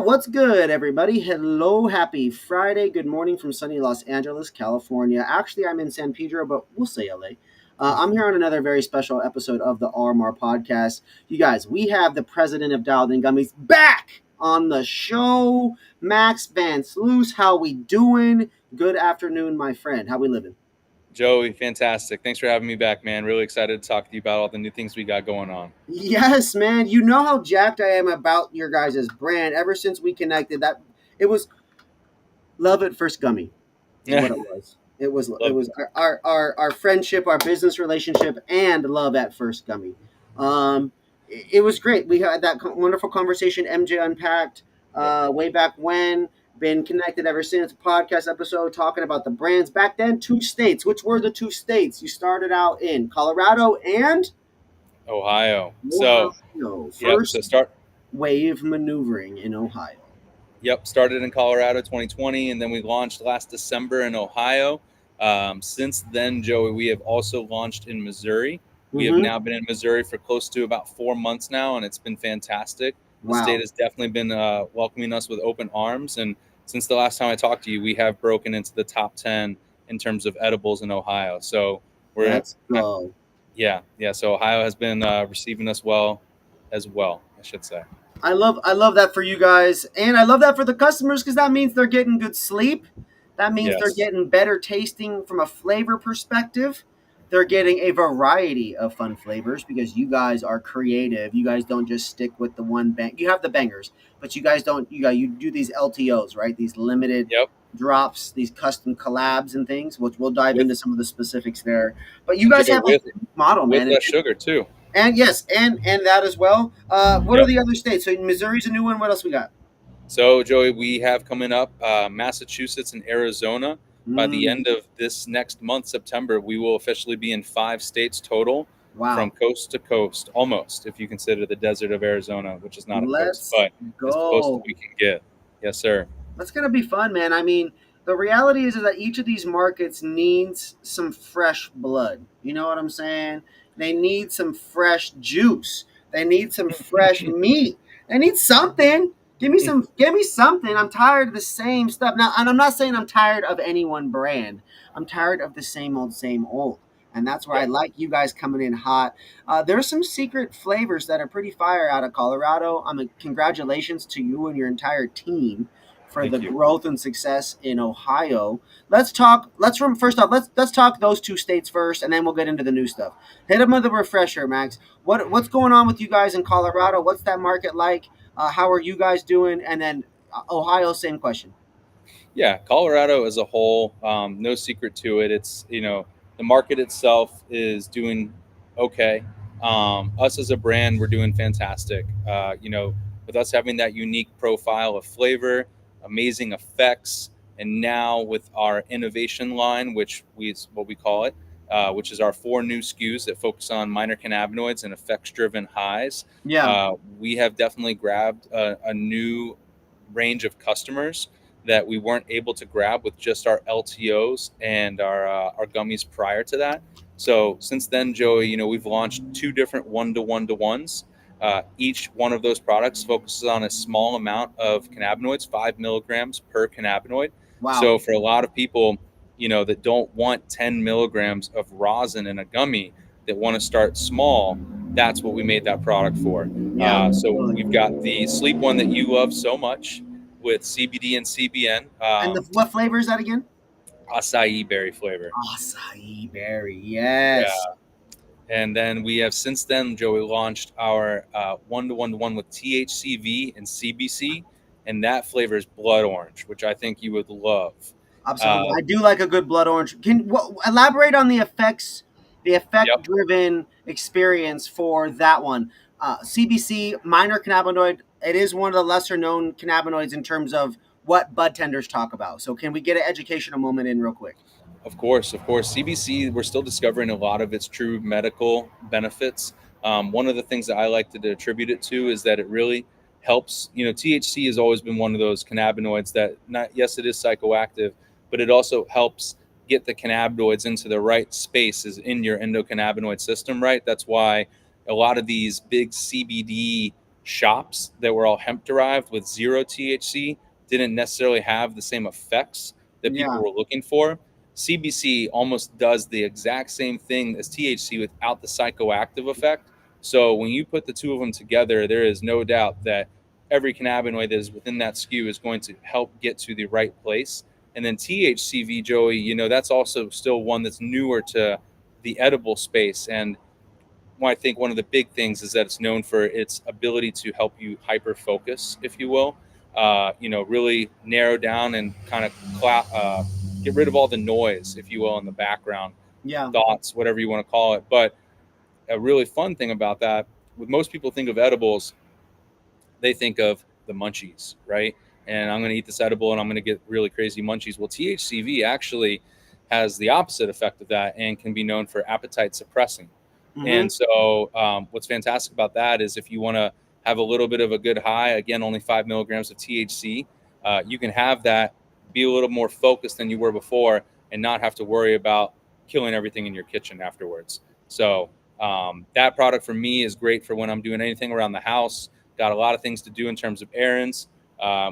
What's good, everybody? Hello, happy Friday. Good morning from sunny Los Angeles, California. Actually, I'm in San Pedro, but we'll say LA. I'm here on another very special episode of the RMR podcast. You guys, we have the president of DialedIn Gummies back on the show. MaxVansluys, how we doing? Good afternoon, my friend. How we living? Joey, fantastic. Thanks for having me back, man. Really excited to talk to you about all the new things we got going on. Yes, man. You know how jacked I am about your guys' brand. Ever since we connected, that it was love at first gummy. Is what it was. It was Love it. our friendship, our business relationship, and love at first gummy. It was great. We had that wonderful conversation. MJ unpacked way back when. Been connected ever since. Podcast episode talking about the brands back then. 2 states. Which were the 2 states you started out in? Colorado and Ohio. Ohio. Yep. First wave maneuvering in Ohio. Started in Colorado 2020, and then we launched last December in Ohio. Since then, Joey, we have also launched in Missouri. We have now been in Missouri for close to about 4 months now, and it's been fantastic. The state has definitely been welcoming us with open arms. And since the last time I talked to you, we have broken into the top 10 in terms of edibles in Ohio. So Let's go. Yeah. So Ohio has been receiving us well as well, I should say. I love that for you guys, and I love that for the customers because that means they're getting good sleep. That means they're getting better tasting from a flavor perspective. They're getting a variety of fun flavors because you guys are creative. You guys don't just stick with the one bang. You have the bangers, but you guys don't. You do these LTOs, right? These limited drops, these custom collabs and things, which we'll dive into some of the specifics there. But you guys have a model, man. With less sugar too. And yes, and that as well. What are the other states? So Missouri's a new one. What else we got? So, Joey, we have coming up Massachusetts and Arizona. By the end of this next month, September, we will officially be in 5 states total. Wow. From coast to coast, almost, if you consider the desert of Arizona, which is not a coast, but as close as we can get. Yes, sir. That's going to be fun, man. I mean, the reality is that each of these markets needs some fresh blood. You know what I'm saying? They need some fresh juice. They need some fresh meat. They need something. Give me something. I'm tired of the same stuff. Now, and I'm not saying I'm tired of any one brand. I'm tired of the same old. And that's where I like you guys coming in hot. There's some secret flavors that are pretty fire out of Colorado. Congratulations to you and your entire team for the growth and success in Ohio. Let's talk those 2 states first, and then we'll get into the new stuff. Hit them with a refresher, Max. What's going on with you guys in Colorado? What's that market like? How are you guys doing? And then Ohio, same question. Yeah, Colorado as a whole, no secret to it. It's, the market itself is doing okay. Us as a brand, we're doing fantastic. With us having that unique profile of flavor, amazing effects, and now with our innovation line, which what we call it, which is our 4 new SKUs that focus on minor cannabinoids and effects-driven highs. We have definitely grabbed a new range of customers that we weren't able to grab with just our LTOs and our gummies prior to that. So since then, Joey, we've launched 2 different 1-to-1-to-1s. Each one of those products focuses on a small amount of cannabinoids, 5 milligrams per cannabinoid. Wow. So for a lot of people, that don't want 10 milligrams of rosin in a gummy, that want to start small, that's what we made that product for. So we've got the sleep one that you love so much with CBD and CBN. And what flavor is that again? Acai berry flavor. Acai berry, yes. Yeah. And then we have since then, Joey, launched our 1-to-1-to-1 with THCV and CBC, and that flavor is blood orange, which I think you would love. Absolutely, I do like a good blood orange. Can elaborate on the effect-driven experience for that one? CBC, minor cannabinoid. It is one of the lesser-known cannabinoids in terms of what bud tenders talk about. So can we get an educational moment in real quick? Of course. CBC, we're still discovering a lot of its true medical benefits. One of the things that I like to attribute it to is that it really helps. THC has always been one of those cannabinoids that, yes, it is psychoactive, but it also helps get the cannabinoids into the right spaces in your endocannabinoid system, right? That's why a lot of these big CBD shops that were all hemp derived with zero THC didn't necessarily have the same effects that people Yeah. were looking for. CBC almost does the exact same thing as THC without the psychoactive effect. So when you put the two of them together, there is no doubt that every cannabinoid that is within that SKU is going to help get to the right place. And then THCV, Joey, you know, that's also still one that's newer to the edible space. And I think one of the big things is that it's known for its ability to help you hyper focus, if you will. You know, really narrow down and kind of get rid of all the noise, if you will, in the background, Yeah. thoughts, whatever you want to call it. But a really fun thing about that, with most people think of edibles, they think of the munchies, right? And I'm going to eat this edible and I'm going to get really crazy munchies. Well, THCV actually has the opposite effect of that and can be known for appetite suppressing. Mm-hmm. And so, what's fantastic about that is if you want to have a little bit of a good high, again, only 5 milligrams of THC, you can have that, be a little more focused than you were before, and not have to worry about killing everything in your kitchen afterwards. So, that product for me is great for when I'm doing anything around the house. Got a lot of things to do in terms of errands.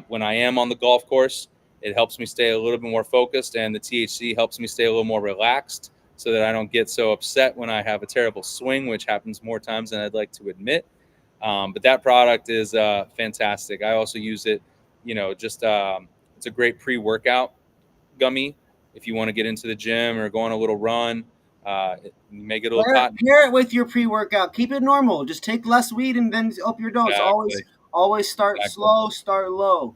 When I am on the golf course, it helps me stay a little bit more focused, and the THC helps me stay a little more relaxed so that I don't get so upset when I have a terrible swing, which happens more times than I'd like to admit. But that product is fantastic. I also use it, you know, just it's a great pre-workout gummy if you want to get into the gym or go on a little run. You may get a little cotton. Pair it with your pre-workout. Keep it normal. Just take less weed and then up your dose. Exactly. Always start Exactly. slow, start low.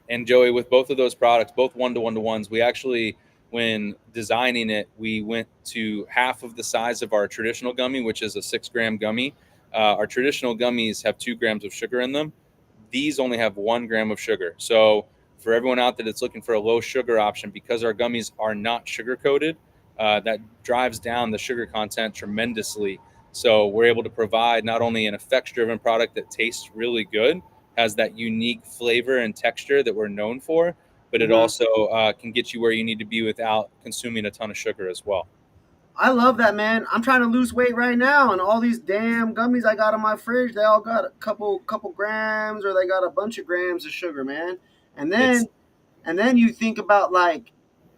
And Joey, with both of those products, both 1-to-1-to-1s, we actually, when designing it, we went to half of the size of our traditional gummy, which is a 6-gram gummy. Our traditional gummies have 2 grams of sugar in them. These only have 1 gram of sugar. So for everyone out there that's looking for a low sugar option, because our gummies are not sugar coated, that drives down the sugar content tremendously. So we're able to provide not only an effects driven product that tastes really good, has that unique flavor and texture that we're known for, but it Mm-hmm. also can get you where you need to be without consuming a ton of sugar as well. I love that, man. I'm trying to lose weight right now, and all these damn gummies I got in my fridge, they all got a couple grams, or they got a bunch of grams of sugar, man. And It's then and then you think about, like,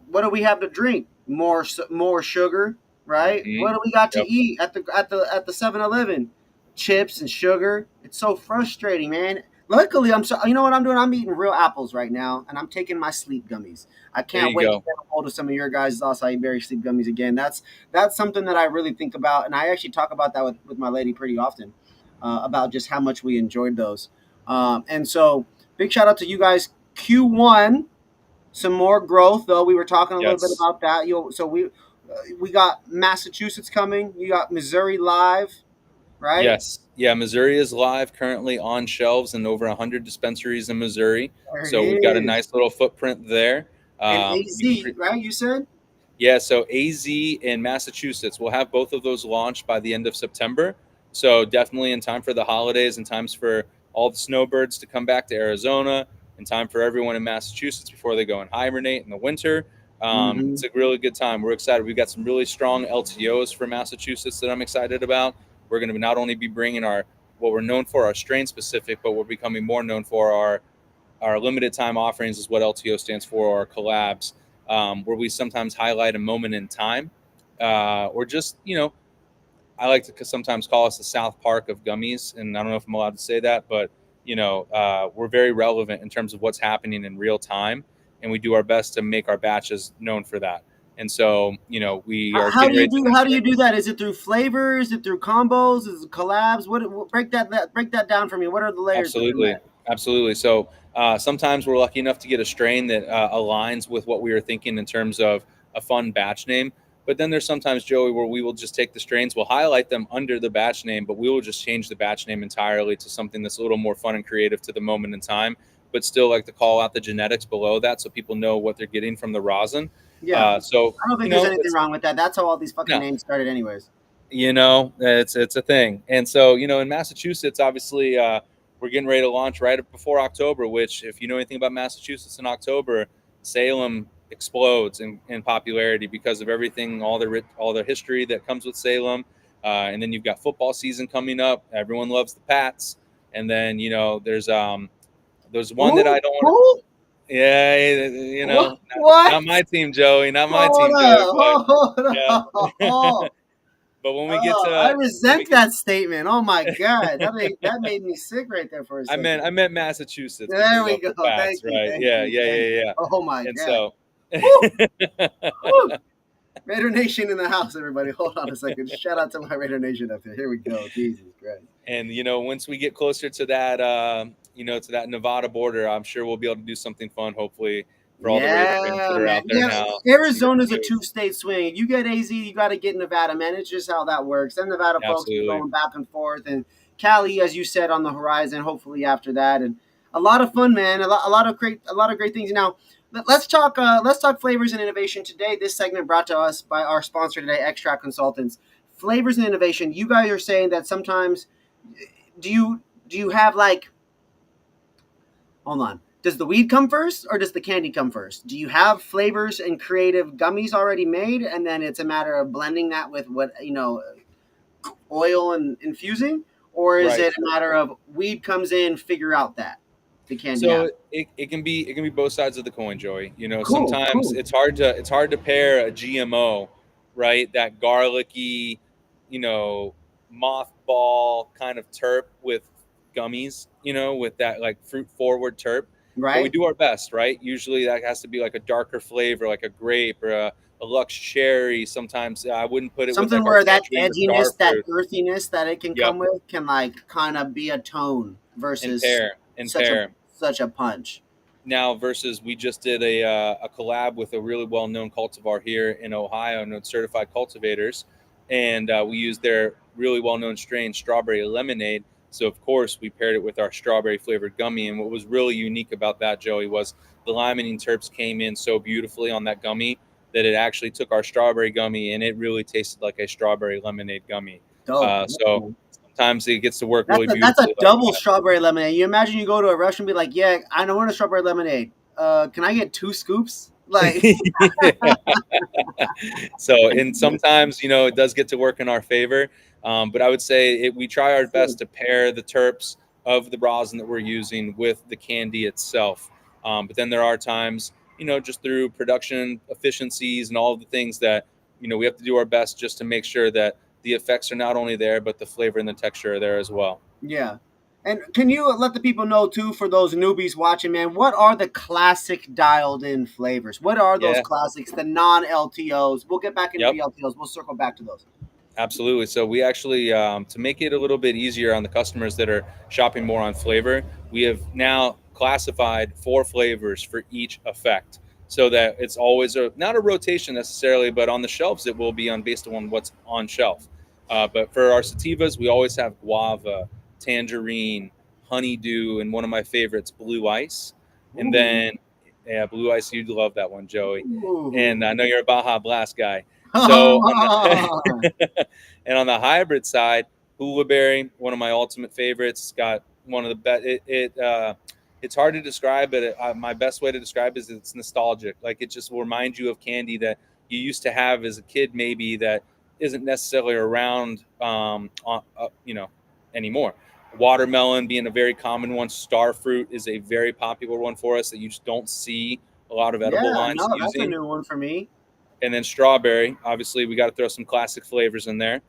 what do we have to drink? More sugar, right? mhm. What do we got to Yep. eat at the 7-Eleven? Chips and sugar. It's so frustrating, man. Luckily, you know what I'm doing? I'm eating real apples right now, and I'm taking my sleep gummies. I There can't you wait to go. get a hold of some of your guys' acai berry sleep gummies again. That's something that I really think about, and I actually talk about that with my lady pretty often, about just how much we enjoyed those. And so, big shout out to you guys. Q1, some more growth, though. We were talking a little bit Yes. about that. So we got Massachusetts coming. You got Missouri live, right? Yes. Yeah, Missouri is live currently on shelves in over 100 dispensaries in Missouri. There it So we've got a is. nice little footprint there. And You can AZ, right? You said. Yeah, so AZ and Massachusetts, we'll have both of those launched by the end of September. So definitely in time for the holidays, and times for all the snowbirds to come back to Arizona, in time for everyone in Massachusetts before they go and hibernate in the winter. Mm-hmm. It's a really good time. We're excited. We've got some really strong LTOs for Massachusetts that I'm excited about. We're going to not only be bringing our what we're known for, our strain specific, but we're becoming more known for our limited time offerings, is what LTO stands for, or collabs, where we sometimes highlight a moment in time, or just, you know, I like to sometimes call us the South Park of gummies, and I don't know if I'm allowed to say that, but you know, we're very relevant in terms of what's happening in real time, and we do our best to make our batches known for that. And so, you know, we are How do getting you ready to do? How do enter. you do that? Is it through flavors? Is it through combos? Is it collabs? Break that down for me. What are the layers within Absolutely, that? absolutely. So sometimes we're lucky enough to get a strain that aligns with what we were thinking in terms of a fun batch name. But then there's sometimes, Joey, where we will just take the strains, we'll highlight them under the batch name, but we will just change the batch name entirely to something that's a little more fun and creative to the moment in time, but still like to call out the genetics below that so people know what they're getting from the rosin. Yeah, So I don't you think there's know, anything it's wrong with that. That's how all these fucking no, names started, anyways. you know, it's a thing. And so, you know, in Massachusetts, obviously, we're getting ready to launch right before October, which, if you know anything about Massachusetts in October, Salem explodes in popularity because of everything, all the history that comes with Salem. And then you've got football season coming up. Everyone loves the Pats. And then, there's one that Who? I don't want to. Who? Yeah, What? not my team, Joey. Not my Hold team, Joey. up. Hold Yeah. up. But when we get Oh, I to resent that statement. Oh my god, that made me sick right there for a I second. meant Massachusetts There because we of go. the facts, Thank you, right? thank Yeah, you, yeah, thank yeah, you. yeah. Oh my And god. so, Woo, woo. Raider Nation in the house, everybody. Hold on a second. Shout out to my Raider Nation up here. Here we go. Jesus Christ. and once we get closer to that, to that Nevada border, I'm sure we'll be able to do something fun. Hopefully, for all the Raider fans Yeah, that are man. out there Yeah, now. See what Arizona's we a do. two-state swing. You get AZ, you got to get Nevada, man. It's just how that works. Then Nevada folks be Absolutely. going back and forth, and Cali, as you said, on the horizon. Hopefully after that, and a lot of fun, man. A lot of great things. Now, let's talk. Let's talk flavors and innovation today. This segment brought to us by our sponsor today, Extract Consultants. Flavors and innovation. You guys are saying that sometimes. Do you have like? Hold on. Does the weed come first or does the candy come first? Do you have flavors and creative gummies already made and then it's a matter of blending that with oil and infusing? Or is Right. it a matter of weed comes in, figure out that the candy So out? it can be both sides of the coin, Joey. Cool, Sometimes cool. it's hard to pair a GMO, right? That garlicky, you know, mothball kind of terp with gummies, with that like fruit forward terp. But we Right? do our best, right? Usually that has to be like a darker flavor, like a grape or a Lux cherry. Sometimes I wouldn't put it with Something like our where that tangerine or star edginess, that fruit. earthiness that it can Yep. come with can like kind of be a tone And versus pair and such a pair. such a punch. Now versus we just did a collab with a really well known cultivar here in Ohio, known certified cultivators, and we used their really well known strain, strawberry lemonade. So of course we paired it with our strawberry flavored gummy. And what was really unique about that, Joey, was the limonene terps came in so beautifully on that gummy that it actually took our strawberry gummy and it really tasted like a strawberry lemonade gummy. Dope. So sometimes it gets to work really That's a beautifully like double strawberry lemonade. You imagine you go to a restaurant and be like, "Yeah, I don't want a strawberry lemonade. Can I get 2 scoops?" Like, that. So, and sometimes, it does get to work in our favor. But I would say we try our best to pair the terps of the rosin that we're using with the candy itself. But then there are times, just through production efficiencies and all of the things that, we have to do our best just to make sure that the effects are not only there, but the flavor and the texture are there as well. yeah. And can you let the people know too, for those newbies watching, man, what are the classic dialed in flavors? What are those Yeah. classics, the non LTOs? We'll get back into Yep. the LTOs. We'll circle back to those. Absolutely. So we actually, to make it a little bit easier on the customers that are shopping more on flavor, we have now classified 4 flavors for each effect, so that it's always not a rotation necessarily, but on the shelves it will be on based on what's on shelf. But for our sativas, we always have guava, tangerine, honeydew, and one of my favorites, blue ice. And Ooh. then, yeah, blue ice, you'd love that one, Joey. And Ooh. I know you're a Baja Blast guy. So on the and on the hybrid side, hula berry, one of my ultimate favorites. It's got one of the best. It's hard to describe, but my best way to describe it is it's nostalgic. Like it just will remind you of candy that you used to have as a kid, maybe that isn't necessarily around, anymore. Watermelon being a very common one. Star fruit is a very popular one for us that you just don't see a lot of edible Yeah, lines no, that's a using. new one for me. And then strawberry. Obviously, we got to throw some classic flavors in there.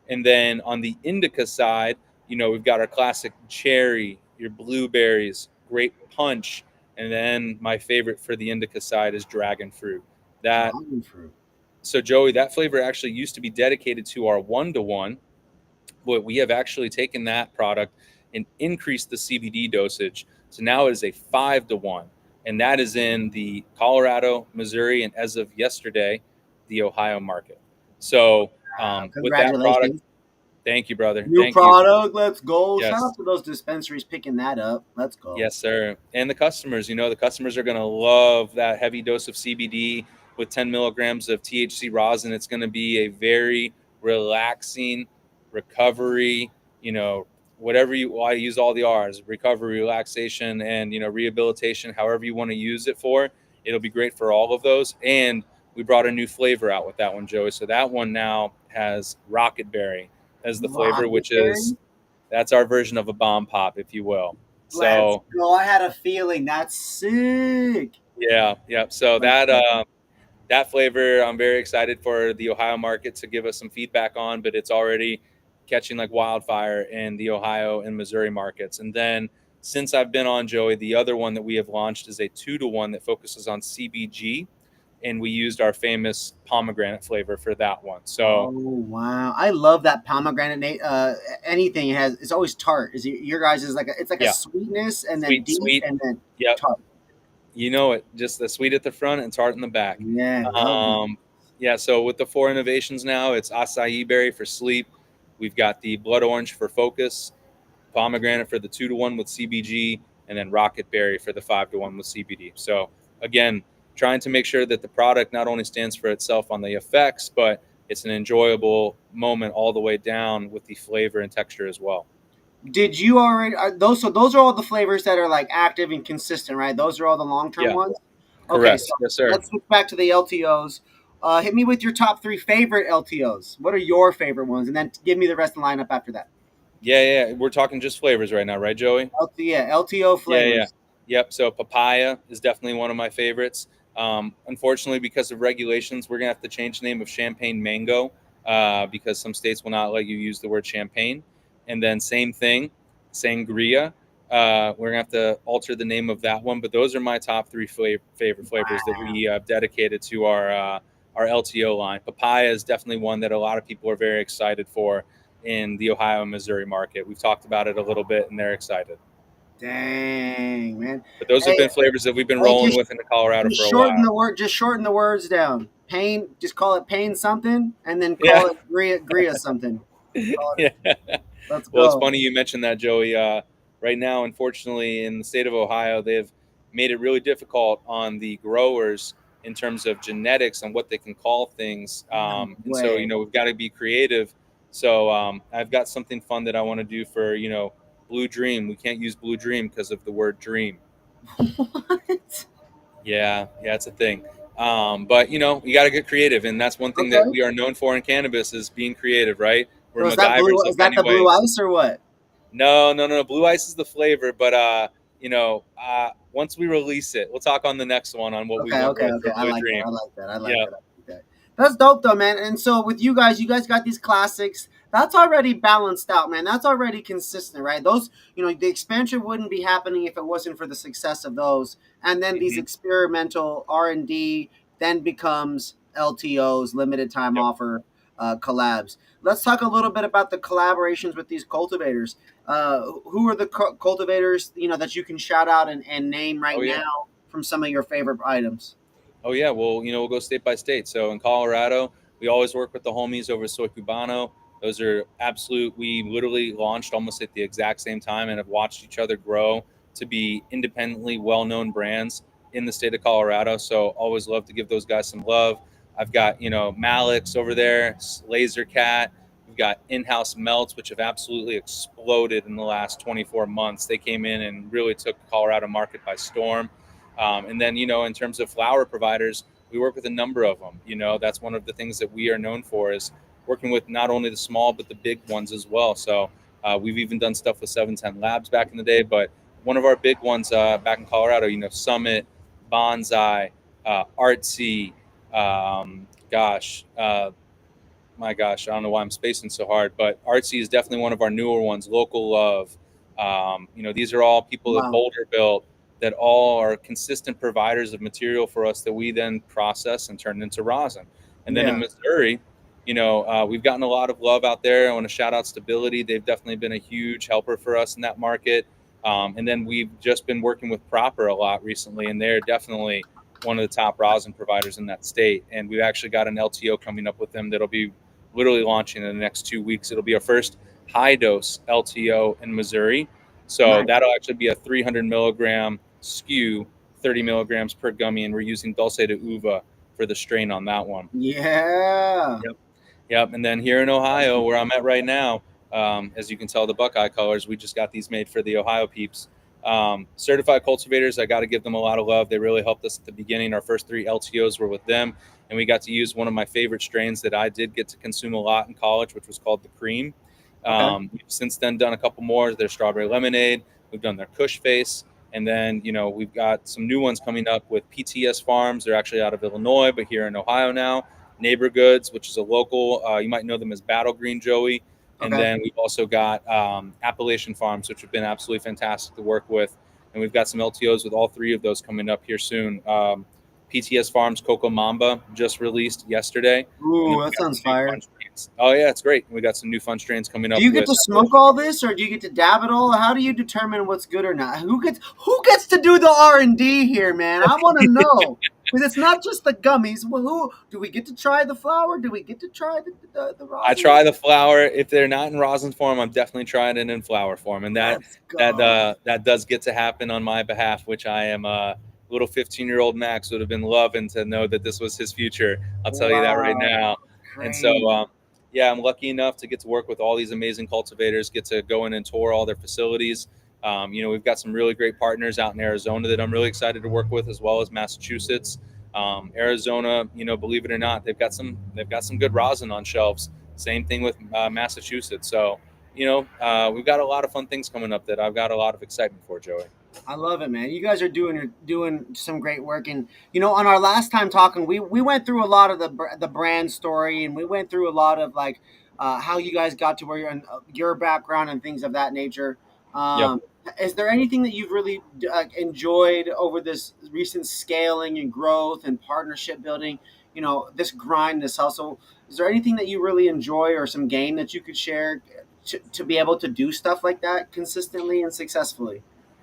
And then on the indica side, we've got our classic cherry, your blueberries, grape punch, and then my favorite for the indica side is dragon fruit. That Dragon fruit. So Joey, that flavor actually used to be dedicated to our 1-to-1, but we have actually taken that product and increased the CBD dosage. So now it is a 5-to-1, and that is in the Colorado, Missouri, and as of yesterday, the Ohio market. So with that product, Congratulations. thank you, brother. New Thank you. product. Let's go. Shout Yes. out to those dispensaries picking that up. Let's go. Yes, sir. And the customers are going to love that heavy dose of CBD with 10 milligrams of THC rosin. It's going to be a very relaxing recovery, whatever I use all the R's, recovery, relaxation, and, rehabilitation, however you want to use it for. It'll be great for all of those. And we brought a new flavor out with that one, Joey. So that one now has rocket berry as the flavor, Rocket which is berry. That's our version of a bomb pop, if you will. Let's So go. I had a feeling. That's sick. yeah. So Let's that go. that flavor, I'm very excited for the Ohio market to give us some feedback on, but it's already catching like wildfire in the Ohio and Missouri markets. And then since I've been on, Joey, the other one that we have launched is a 2-to-1 that focuses on CBG, and we used our famous pomegranate flavor for that one. Oh So wow, I love that pomegranate. Anything it has, it's always tart. Is your guys is like it's like a yeah, sweetness and then deep sweet. and then Yep. tart. You know it. Just the sweet at the front and tart in the back. Yeah, love that. Um, yeah. So with the 4 innovations now, it's acai berry for sleep. We've got the blood orange for focus, pomegranate for the 2-to-1 with CBG, and then rocket berry for the 5-to-1 with CBD. So again, trying to make sure that the product not only stands for itself on the effects, but it's an enjoyable moment all the way down with the flavor and texture as well. Did you already those? So those are all the flavors that are like active and consistent, right? Those are all the long term Yeah. ones. Okay, so Correct. Yes, sir. let's switch back to the LTOs. Hit me with your top three favorite LTOs. What are your favorite ones, and then give me the rest of the lineup after that. Yeah. We're talking just flavors right now, right, Joey? LTO Yeah. flavors. Yep. So papaya is definitely one of my favorites. Unfortunately, because of regulations, we're gonna have to change the name of champagne mango because some states will not let you use the word champagne. And then same thing, sangria. We're gonna have to alter the name of that one. But those are my top three favorite flavors that we dedicated to our LTO line. Papaya is definitely one that a lot of people are very excited for in the Ohio and Missouri market. We've talked about it a little bit, and they're excited. Dang man. But those have Hey, been flavors that we've been hey, rolling with in Colorado just for a shorten while. the word. Just shorten the words down. Pain. Just call it pain something, and then Yeah, call it Gria something. Call it. yeah. Let's Well, it's go. funny you mentioned that, Joey. Right now, unfortunately, in the state of Ohio, they've made it really difficult on the growers in terms of genetics and what they can call things. No And so, way. we've got to be creative. So, I've got something fun that I want to do for, Blue Dream. We can't use Blue Dream because of the word dream. What? Yeah, it's a thing. But you got to get creative, and that's one thing that Okay. we are known for in cannabis is being creative, right? We're So is that blue? MacGyvers Is of that many the blue ways. ice or what? No. Blue ice is the flavor, but once we release it, we'll talk on the next one on what we Okay, went okay, with okay. for I Blue like that. Dream. I like that. I like Yeah, that. I like that. That's dope though, man. And so with you guys got these classics. That's already balanced out, man. That's already consistent, right? Those, the expansion wouldn't be happening if it wasn't for the success of those. And then these hmm experimental R&D then becomes LTOs, limited time yep. offer collabs. Let's talk a little bit about the collaborations with these cultivators. Who are the cultivators that you can shout out and name right Oh yeah. now from some of your favorite items? Oh yeah, well, we'll go state by state. So in Colorado, we always work with the homies over at Soy Cubano. Those are absolute. We literally launched almost at the exact same time and have watched each other grow to be independently well-known brands in the state of Colorado. So always love to give those guys some love. I've got Malik's over there, Laser Cat. We've got in-house melts, which have absolutely exploded in the last 24 months. They came in and really took the Colorado market by storm. And then, in terms of flower providers, we work with a number of them. That's one of the things that we are known for is working with not only the small, but the big ones as well. So we've even done stuff with 710 Labs back in the day. But one of our big ones back in Colorado, Summit, Bonsai, Artsy, gosh, my gosh, I don't know why I'm spacing so hard, but Artsy is definitely one of our newer ones. Local Love, these are all people that Wow. Boulder built that all are consistent providers of material for us that we then process and turn into rosin. And then in Yeah. Missouri, we've gotten a lot of love out there. I want to shout out Stability. They've definitely been a huge helper for us in that market. And then we've just been working with Proper a lot recently, and they're definitely one of the top rosin providers in that state. And we've actually got an LTO coming up with them that'll be literally launching in the next 2 weeks. It'll be our first high dose LTO in Missouri. So Nice. that'll actually be a 300 milligram SKU, 30 milligrams per gummy, and we're using Dulce de Uva for the strain on that one. Yeah. Yep. And then here in Ohio, where I'm at right now, as you can tell, the Buckeye colors, we just got these made for the Ohio peeps. Certified cultivators, I got to give them a lot of love. They really helped us at the beginning. Our first 3 LTOs were with them, and we got to use one of my favorite strains that I did get to consume a lot in college, which was called the Cream. Okay. We've since then done a couple more. Their strawberry lemonade. We've done their Kush face. And then, we've got some new ones coming up with PTS Farms. They're actually out of Illinois, but here in Ohio now. Neighbor Goods, which is a local, you might know them as Battle Green Joey. And Okay. then we've also got Appalachian Farms, which have been absolutely fantastic to work with. And we've got some LTOs with all three of those coming up here soon. PTS Farms Coco Mamba just released yesterday. And then Ooh, we that got sounds some new fun. fun strains. Oh, yeah, it's great. We got some new fun strains coming Do up you get with to smoke Appalachian all Farms. this, or do you get to dab it all? How do you determine what's good or not? Who gets to do the R&D here, man? I want to know because it's not just the gummies. Well, who do we get to try the flower? Do we get to try the I rosin? try the flower. If they're not in rosin form, I'm definitely trying it in flower form, and that Let's that go. uh, that does get to happen on my behalf, which I am. Little 15-year-old Max would have been loving to know that this was his future. I'll tell you that right Wow, now. And so, crazy. yeah, I'm lucky enough to get to work with all these amazing cultivators, get to go in and tour all their facilities. We've got some really great partners out in Arizona that I'm really excited to work with, as well as Massachusetts. Arizona, believe it or not, they've got some good rosin on shelves. Same thing with Massachusetts. So, we've got a lot of fun things coming up that I've got a lot of excitement for, Joey. I love it, man. You guys are doing some great work, and on our last time talking, we went through a lot of the brand story, and we went through a lot of like how you guys got to where you're in, your background and things of that nature. Yep. Um, is there anything that you've really enjoyed over this recent scaling and growth and partnership building? This grind, this hustle. Is there anything that you really enjoy, or some game that you could share to be able to do stuff like that consistently and successfully?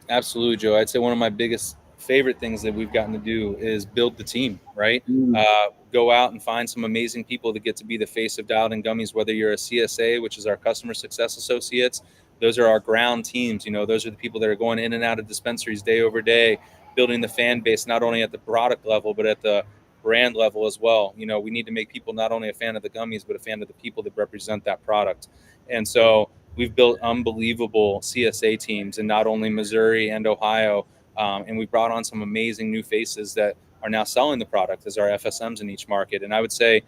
Absolutely, Joe. I'd say one of my biggest favorite things that we've gotten to do is build the team, right? Mm. Go out and find some amazing people that get to be the face of DialedIn Gummies, whether you're a CSA, which is our customer success associates. Those are our ground teams. Those are the people that are going in and out of dispensaries day over day, building the fan base, not only at the product level, but at the brand level as well. We need to make people not only a fan of the gummies, but a fan of the people that represent that product. And so we've built unbelievable CSA teams in not only Missouri and Ohio, and we brought on some amazing new faces that are now selling the product as our FSMs in each market. And I would say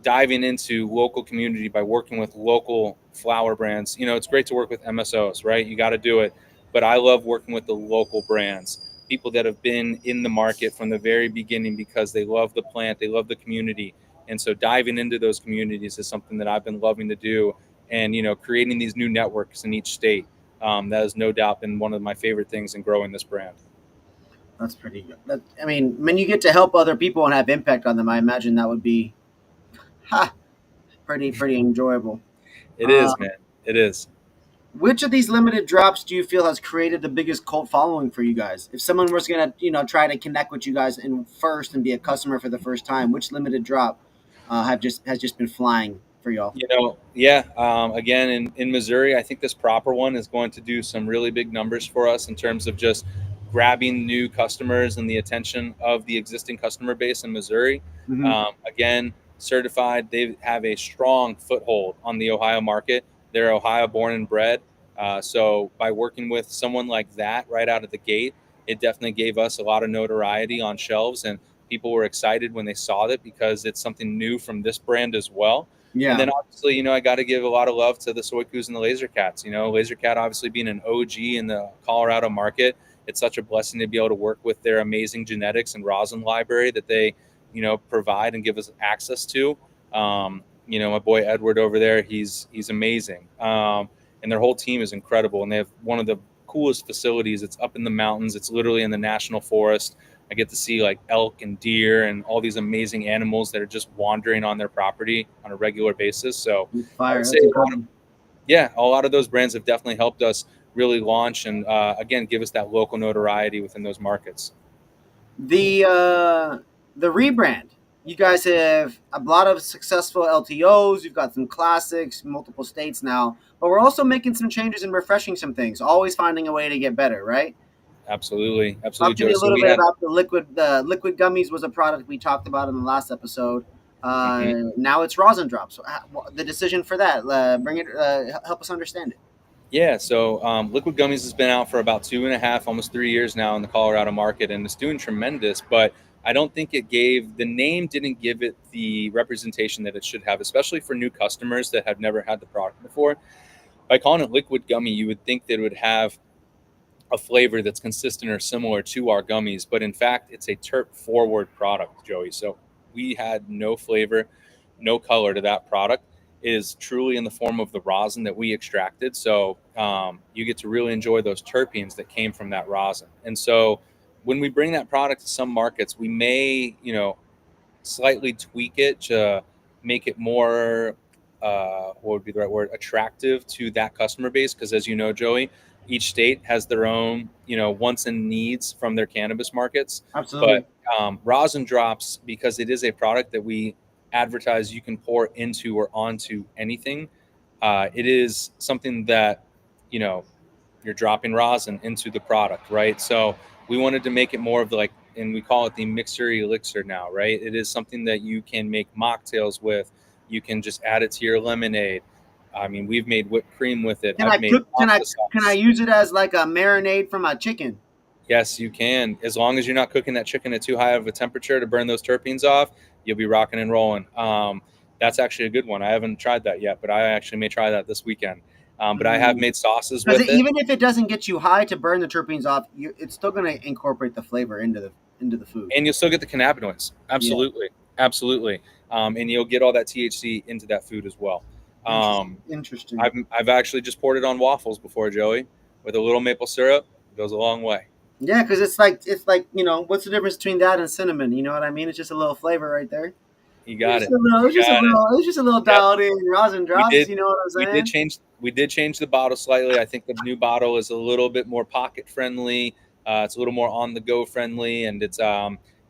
diving into local community by working with local flower brands, it's great to work with MSOs, right? You got to do it. But I love working with the local brands, people that have been in the market from the very beginning because they love the plant, they love the community. And so diving into those communities is something that I've been loving to do. And, creating these new networks in each state, that has no doubt been one of my favorite things in growing this brand. That's pretty good. I mean, when you get to help other people and have impact on them, I imagine that would be ha pretty enjoyable. It Uh, is, man. It is. which of these limited drops do you feel has created the biggest cult following for you guys? If someone was gonna try to connect with you guys and be a customer for the first time, which limited drop has just been flying for y'all? Yeah. Again, in Missouri, I think this proper one is going to do some really big numbers for us in terms of just grabbing new customers and the attention of the existing customer base in Missouri. Hmm. Again, certified, they have a strong foothold on the Ohio market. They're Ohio born and bred. So by working with someone like that right out of the gate, it definitely gave us a lot of notoriety on shelves, and people were excited when they saw it because it's something new from this brand as well. And Yeah. then obviously, I got to give a lot of love to the Soikus and the Laser Cats. Laser Cat obviously being an OG in the Colorado market, it's such a blessing to be able to work with their amazing genetics and rosin library that they, provide and give us access to. My boy Edward over there, he's amazing, and their whole team is incredible. And they have one of the coolest facilities. It's up in the mountains. It's literally in the national forest. I get to see like elk and deer and all these amazing animals that are just wandering on their property on a regular basis. So I would Fire. say That's incredible. a lot of those brands have definitely helped us really launch and again give us that local notoriety within those markets. The rebrand. You guys have a lot of successful LTOs. You've got some classics, multiple states now, but we're also making some changes and refreshing some things. Always finding a way to get better, right? Absolutely, absolutely, Talk to me Joe. a So little we bit had. about the liquid. The liquid gummies was a product we talked about in the last episode. Mhm. Now it's Rosin Drops. The decision for that, bring it. Help us understand it. Yeah, so Liquid Gummies has been out for about 2.5, almost 3 years now in the Colorado market, and it's doing tremendous. But I don't think the name didn't give it the representation that it should have, especially for new customers that have never had the product before. By calling it Liquid Gummy, you would think that it would have a flavor that's consistent or similar to our gummies, but in fact, it's a terp forward product, Joey. So we had no flavor, no color to that product. It is truly in the form of the rosin that we extracted. So you get to really enjoy those terpenes that came from that rosin. And so when we bring that product to some markets, we may, slightly tweak it to make it more, what would be the right word, attractive to that customer base. Because as you know, Joey, each state has their own, wants and needs from their cannabis markets. Absolutely. But Rosin Drops, because it is a product that we advertise you can pour into or onto anything, it is something that, you're dropping rosin into the product, right? So we wanted to make it more of like, and we call it the mixer elixir now, right? It is something that you can make mocktails with. You can just add it to your lemonade. I mean, we've made whipped cream with it. Can I've I made cook? pasta Can I sauce. use it as like a marinade for my chicken? Yes, you can. As long as you're not cooking that chicken at too high of a temperature to burn those terpenes off, you'll be rocking and rolling. That's actually a good one. I haven't tried that yet, but I actually may try that this weekend. But I have made sauces Because with it. even if it doesn't get you high to burn the terpenes off, it's still going to incorporate the flavor into the food. And you'll still get the cannabinoids. Yeah. Absolutely. And you'll get all that THC into that food as well. Interesting. I've actually just poured it on waffles before, Joey, with a little maple syrup. It goes a long way. Yeah, because it's like what's the difference between that and cinnamon? You know what I mean? It's just a little flavor right there. You got it. It's You just a got it. little. It's just a little Yep. dialed in rosin We drops. did. You know what I'm We saying? did change the bottle slightly. I think the new bottle is a little bit more pocket friendly. It's a little more on the go friendly, and it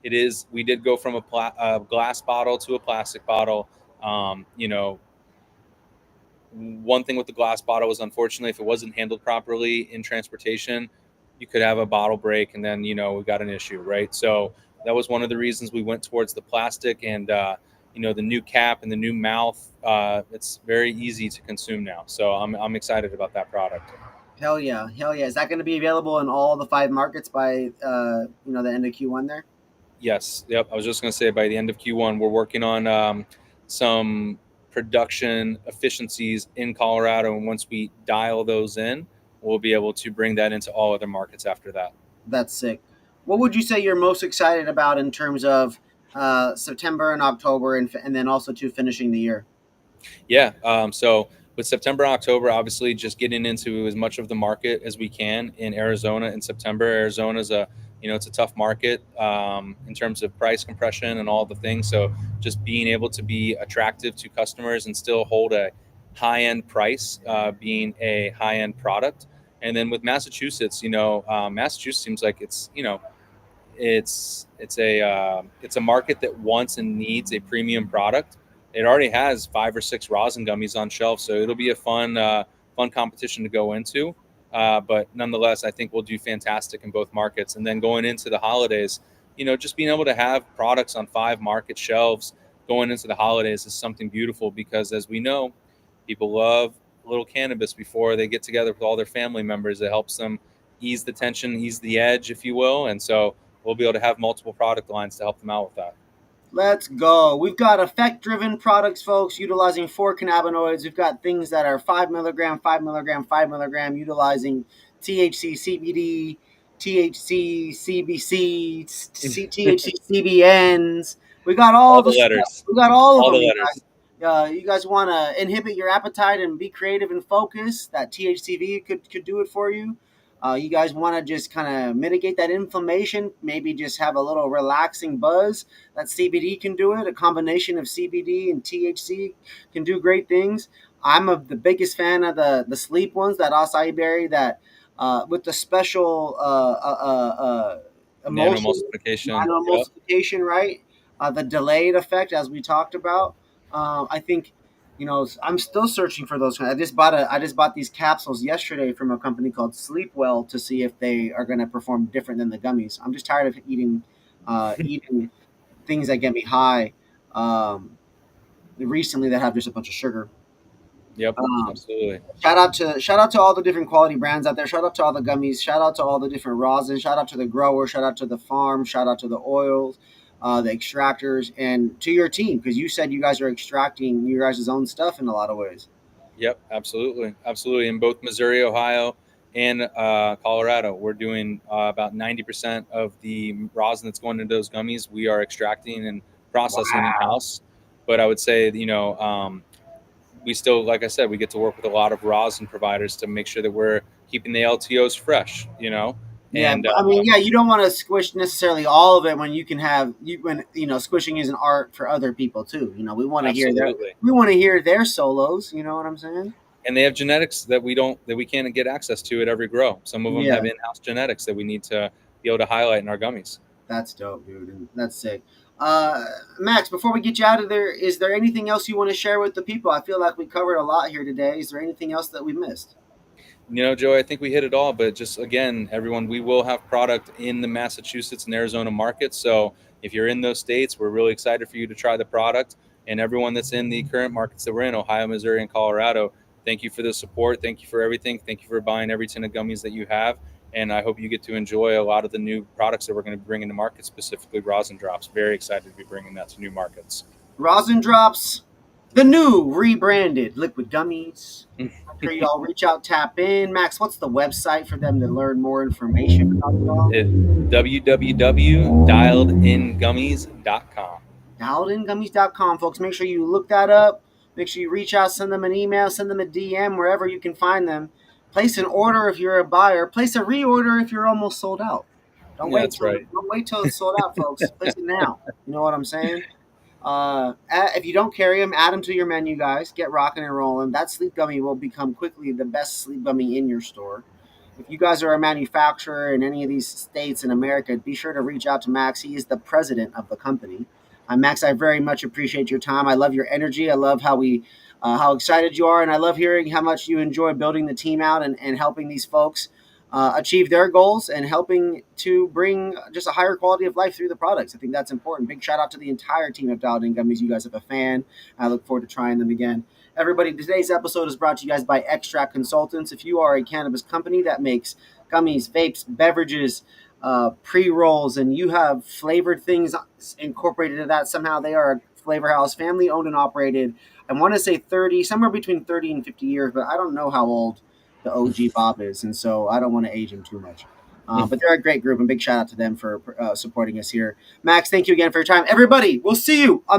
is. We did go from a glass bottle to a plastic bottle. One thing with the glass bottle was, unfortunately, if it wasn't handled properly in transportation, you could have a bottle break, and then we got an issue, right? So that was one of the reasons we went towards the plastic, and the new cap and the new mouth. It's very easy to consume now, so I'm excited about that product. Hell yeah, hell yeah! Is that going to be available in all the 5 markets by the end of Q1 there? Yes, yep. I was just going to say by the end of Q1, we're working on some production efficiencies in Colorado, and once we dial those in, we'll be able to bring that into all other markets after that. That's sick. What would you say you're most excited about in terms of September and October, and then also to finishing the year? Yeah. So with September, October, obviously just getting into as much of the market as we can in Arizona in September. Arizona's it's a tough market in terms of price compression and all the things. So just being able to be attractive to customers and still hold a high end price, being a high end product. And then with Massachusetts, Massachusetts seems like it's a market that wants and needs a premium product. It already has 5 or 6 rosin gummies on shelf, so it'll be a fun competition to go into. But nonetheless, I think we'll do fantastic in both markets. And then going into the holidays, just being able to have products on 5 market shelves going into the holidays is something beautiful, because as we know, people love a little cannabis before they get together with all their family members. It helps them ease the tension, ease the edge, if you will. And so we'll be able to have multiple product lines to help them out with that. Let's go. We've got effect-driven products, folks, utilizing 4 cannabinoids. We've got things that are 5 milligram, 5 milligram, 5 milligram, utilizing THC, CBD, THC, CBC, THC, CBNs. We got all All the the stuff. letters. We got all of All the them, you letters. guys. You guys want to inhibit your appetite and be creative and focus. That THCV could do it for you. You guys want to just kind of mitigate that inflammation, maybe just have a little relaxing buzz. That CBD can do it. A combination of CBD and THC can do great things. I'm the biggest fan of the sleep ones, that acai berry, that with the special emulsion, Nanoemulsification. Yep. nano-emulsification, right? The delayed effect, as we talked about. I think I'm still searching for those. I just bought these capsules yesterday from a company called Sleepwell to see if they are going to perform different than the gummies. I'm just tired of eating things that get me high. Recently, that have just a bunch of sugar. Yep. Um, Absolutely. shout out to all the different quality brands out there. Shout out to all the gummies. Shout out to all the different rosins. Shout out to the grower. Shout out to the farm. Shout out to the oils. the extractors, and to your team, because you said you guys are extracting your guys' own stuff in a lot of ways. Yep, absolutely, absolutely. In both Missouri, Ohio, and Colorado, we're doing about 90% of the rosin that's going into those gummies. We are extracting and processing in Wow. house. But I would say, we still, like I said, we get to work with a lot of rosin providers to make sure that we're keeping the LTOs fresh. Yeah, And but I mean, yeah, you don't want to squish necessarily all of it when you can have squishing is an art for other people too. We want to hear absolutely. their solos. You know what I'm saying? And they have genetics that we can't get access to at every grow. Some of them Yeah, have in-house genetics that we need to be able to highlight in our gummies. that's dope, dude. And that's sick. Uh, Max, before we get you out of there, is there anything else you want to share with the people? I feel like we covered a lot here today. Is there anything else that we missed? Joey, I think we hit it all. But just again, everyone, we will have product in the Massachusetts and Arizona markets. So if you're in those states, we're really excited for you to try the product. And everyone that's in the current markets that we're in, Ohio, Missouri, and Colorado, thank you for the support. Thank you for everything. Thank you for buying every tin of gummies that you have. And I hope you get to enjoy a lot of the new products that we're going to bring into market, specifically Rosin Drops. Very excited to be bringing that to new markets. Rosin Drops, the new rebranded Liquid Gummies. Make sure y'all reach out, tap in. Max, what's the website for them to learn more information about y'all? www.DialedInGummies.com. DialedInGummies.com, folks. Make sure you look that up. Make sure you reach out, send them an email, send them a DM, wherever you can find them. Place an order if you're a buyer. Place a reorder if you're almost sold out. Yeah, that's right. Don't wait till it's sold out, folks. Place it now. You know what I'm saying? If you don't carry them, add them to your menu, guys. Get rocking and rolling. That sleep gummy will become quickly the best sleep gummy in your store. If you guys are a manufacturer in any of these states in America, be sure to reach out to Max. He is the president of the company. Max, I very much appreciate your time. I love your energy. I love how excited you are, and I love hearing how much you enjoy building the team out and helping these folks achieve their goals and helping to bring just a higher quality of life through the products. I think that's important. Big shout out to the entire team of DialedIn Gummies. You guys have a fan. I look forward to trying them again. Everybody, today's episode is brought to you guys by Extract Consultants. If you are a cannabis company that makes gummies, vapes, beverages, pre-rolls, and you have flavored things incorporated into that, somehow they are a flavor house, family owned and operated. I want to say 30, somewhere between 30 and 50 years, but I don't know how old the OG Bob is, and so I don't want to age him too much. But they're a great group, and big shout out to them for supporting us here. Max, thank you again for your time. Everybody, we'll see you on